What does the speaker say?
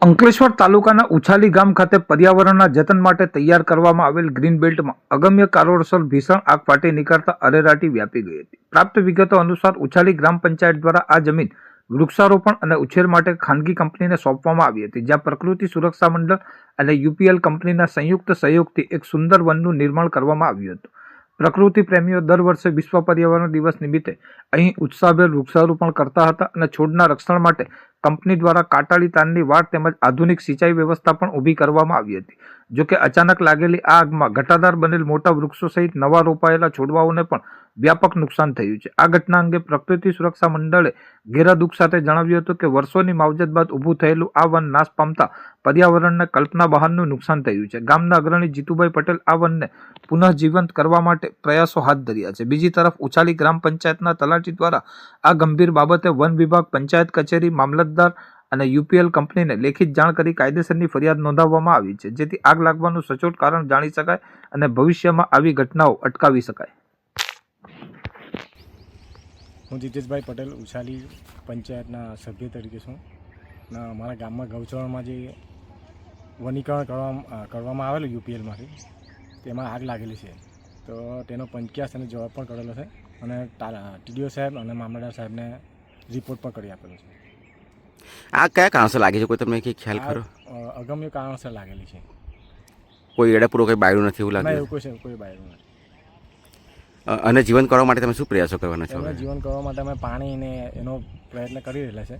અંકલેશ્વર તાલુકાના ઉછાલી ગામ ખાતે પર્યાવરણના જતન માટે તૈયાર કરવામાં આવેલ ગ્રીન બેલ્ટમાં અગમ્ય કારણોસર ભીષણ આગ ફાટી નીકળતા અરેરાટી વ્યાપી ગઈ હતી. પ્રાપ્ત વિગતો અનુસાર ઉછાલી ગ્રામ પંચાયત દ્વારા આ જમીન વૃક્ષારોપણ અને ઉછેર માટે ખાનગી કંપનીને સોંપવામાં આવી હતી, જ્યાં પ્રકૃતિ સુરક્ષા મંડળ અને યુપીએલ કંપનીના સંયુક્ત સહયોગથી એક સુંદર વનનું નિર્માણ કરવામાં આવ્યું હતું. પ્રકૃતિ પ્રેમીઓ દર વર્ષે વિશ્વ પર્યાવરણ દિવસ નિમિત્તે અહીં ઉત્સાહભેર વૃક્ષારોપણ કરતા હતા અને છોડના રક્ષણ માટે કંપની દ્વારા કાટાળી તારની વાડ તેમજ આધુનિક સિંચાઈ વ્યવસ્થા પણ ઊભી કરવામાં આવી હતી. જોકે અચાનક લાગેલી આ આગમાં ઘટાદાર બનેલ મોટા વૃક્ષો સહિત નવા રોપાયેલા છોડવાઓને પણ વ્યાપક નુકસાન થયું છે. આ ઘટના અંગે પ્રકૃતિ સુરક્ષા મંડળે ઘેરા દુઃખ સાથે જણાવ્યું હતું કે વર્ષોની માવજત બાદ ઊભું થયેલું આ વન નાશ પામતા પર્યાવરણને કલ્પના બહારનું નુકસાન થયું છે. ગામના અગ્રણી જીતુભાઈ પટેલ આ વનને પુનઃજીવંત કરવા માટે પ્રયાસો હાથ ધર્યા છે. બીજી તરફ ઉછાલી ગ્રામ પંચાયતના તલાટી દ્વારા આ ગંભીર બાબતે વન વિભાગ, પંચાયત કચેરી, મામલતદાર અને યુપીએલ કંપનીને લેખિત જાણ કરી કાયદેસરની ફરિયાદ નોંધાવવામાં આવી છે, જેથી આગ લાગવાનું સચોટ કારણ જાણી શકાય અને ભવિષ્યમાં આવી ઘટનાઓ અટકાવી શકાય. હું જીતેશભાઈ પટેલ ઉછાલી પંચાયતના સભ્ય તરીકે છું. અમારા ગામમાં ગૌચરમાં જે વનીકરણ કરવામાં આવેલું યુપીએલમાંથી તેમાં આગ લાગેલી છે, તો તેનો પંચાયત અને જવાબ પણ કરેલો છે અને ટીડીઓ સાહેબ અને મામલતદાર સાહેબને રિપોર્ટ પણ કરી આપેલો છે. આ કયા કારણસર લાગી છે? કોઈ તમને કંઈ ખ્યાલ ખરો? અગમ્ય કારણોસર લાગેલી છે. કોઈ એડાપૂરો કોઈ બાયરું નથી એવું લાગે? એવું કોઈ બાયરું નથી. અને જીવન કરવા માટે તમે શું પ્રયાસો કરવાના છો? જીવન કરવા માટે અમે પાણી ને એનો પ્રયત્ન કરી રહેલા છે.